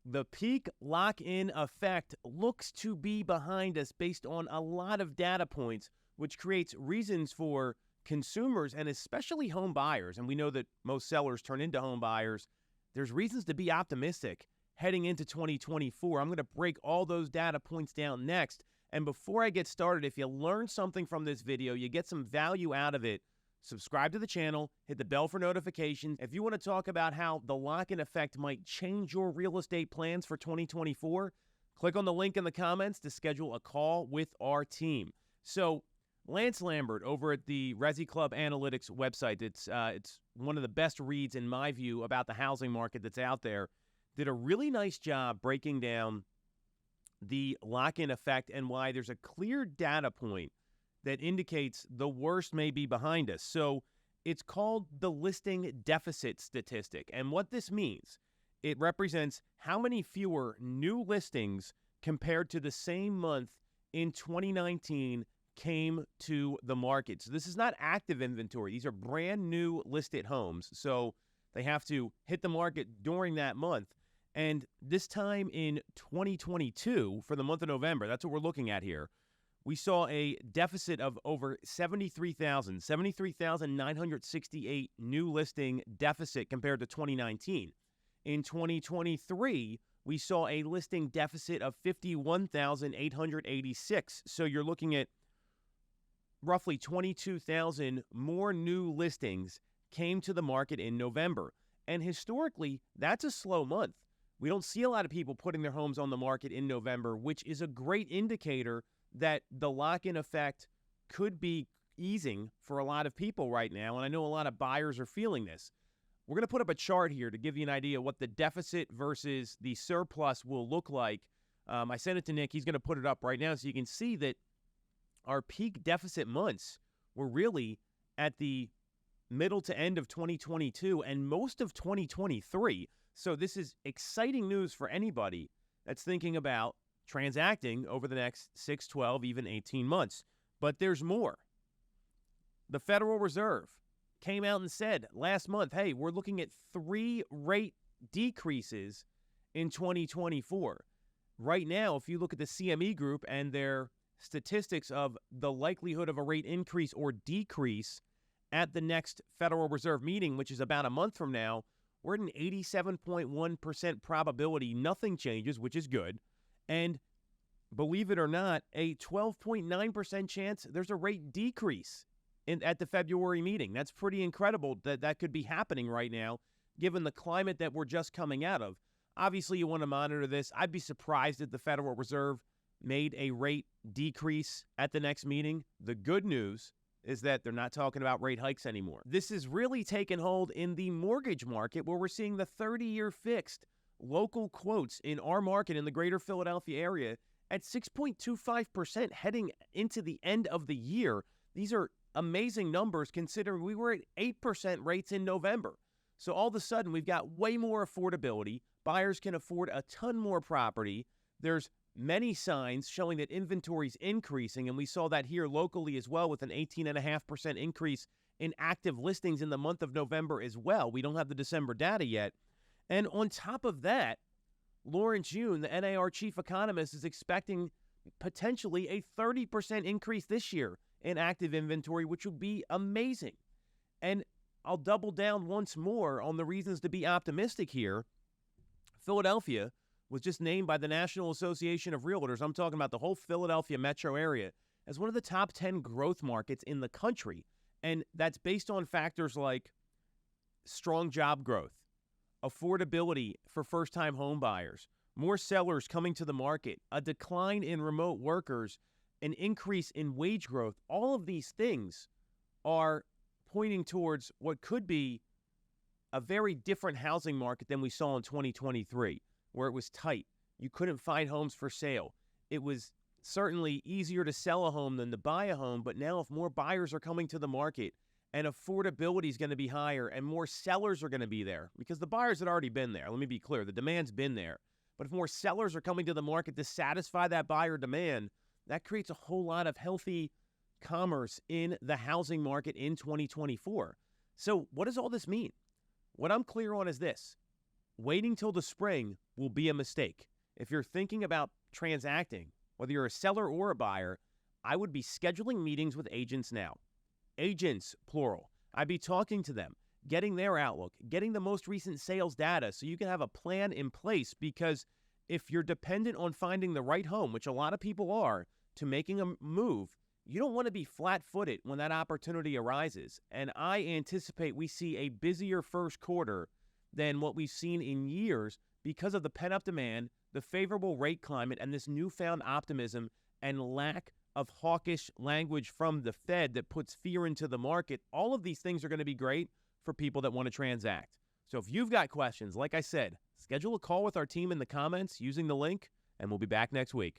The peak lock-in effect looks to be behind us based on a lot of data points, which creates reasons for consumers and especially home buyers, and we know that most sellers turn into home buyers. There's reasons to be optimistic heading into 2024. I'm going to break all those data points down next. And before I get started, if you learned something from this video, you get some value out of it, subscribe to the channel, hit the bell for notifications. If you want to talk about how the lock-in effect might change your real estate plans for 2024, click on the link in the comments to schedule a call with our team. So Lance Lambert over at the Resi Club Analytics website, it's one of the best reads in my view about the housing market that's out there, did a really nice job breaking down the lock-in effect and why there's a clear data point that indicates the worst may be behind us. So it's called the listing deficit statistic. And what this means, it represents how many fewer new listings compared to the same month in 2019 came to the market. So this is not active inventory. These are brand new listed homes. So they have to hit the market during that month. And this time in 2022, for the month of November, that's what we're looking at here, we saw a deficit of over 73,968 new listing deficit compared to 2019. In 2023, we saw a listing deficit of 51,886. So you're looking at roughly 22,000 more new listings came to the market in November. And historically, that's a slow month. We don't see a lot of people putting their homes on the market in November, which is a great indicator that the lock-in effect could be easing for a lot of people right now, and I know a lot of buyers are feeling this. We're going to put up a chart here to give you an idea what the deficit versus the surplus will look like. I sent it to Nick. He's going to put it up right now so you can see that our peak deficit months were really at the middle to end of 2022 and most of 2023. So this is exciting news for anybody that's thinking about transacting over the next 6, 12, even 18 months. But there's more. The Federal Reserve came out and said last month, hey, we're looking at 3 rate decreases in 2024. Right now, if you look at the CME Group and their statistics of the likelihood of a rate increase or decrease at the next Federal Reserve meeting, which is about a month from now, we're at an 87.1% probability nothing changes, which is good. And believe it or not, a 12.9% chance there's a rate decrease at the February meeting. That's pretty incredible that could be happening right now, given the climate that we're just coming out of. Obviously, you want to monitor this. I'd be surprised if the Federal Reserve made a rate decrease at the next meeting. The good news is that they're not talking about rate hikes anymore. This is really taken hold in the mortgage market, where we're seeing the 30-year fixed local quotes in our market in the greater Philadelphia area at 6.25% heading into the end of the year. These are amazing numbers considering we were at 8% rates in November. So all of a sudden, we've got way more affordability. Buyers can afford a ton more property. There's many signs showing that inventory is increasing, and we saw that here locally as well with an 18.5% increase in active listings in the month of November as well. We don't have the December data yet. And on top of that, Lawrence Yun, the NAR chief economist, is expecting potentially a 30% increase this year in active inventory, which would be amazing. And I'll double down once more on the reasons to be optimistic here. Philadelphia was just named by the National Association of Realtors, I'm talking about the whole Philadelphia metro area, as one of the top 10 growth markets in the country. And that's based on factors like strong job growth, affordability for first-time home buyers, more sellers coming to the market, a decline in remote workers, an increase in wage growth. All of these things are pointing towards what could be a very different housing market than we saw in 2023. Where it was tight. You couldn't find homes for sale. It was certainly easier to sell a home than to buy a home, but now if more buyers are coming to the market and affordability is going to be higher and more sellers are going to be there, because the buyers had already been there. Let me be clear. The demand's been there. But if more sellers are coming to the market to satisfy that buyer demand, that creates a whole lot of healthy commerce in the housing market in 2024. So what does all this mean? What I'm clear on is this. waiting till the spring will be a mistake. If you're thinking about transacting, whether you're a seller or a buyer, I would be scheduling meetings with agents now. Agents, plural. I'd be talking to them, getting their outlook, getting the most recent sales data so you can have a plan in place, because if you're dependent on finding the right home, which a lot of people are, to making a move, you don't want to be flat-footed when that opportunity arises. And I anticipate we see a busier first quarter than what we've seen in years because of the pent-up demand, the favorable rate climate, and this newfound optimism and lack of hawkish language from the Fed that puts fear into the market. All of these things are going to be great for people that want to transact. So if you've got questions, like I said, schedule a call with our team in the comments using the link, and we'll be back next week.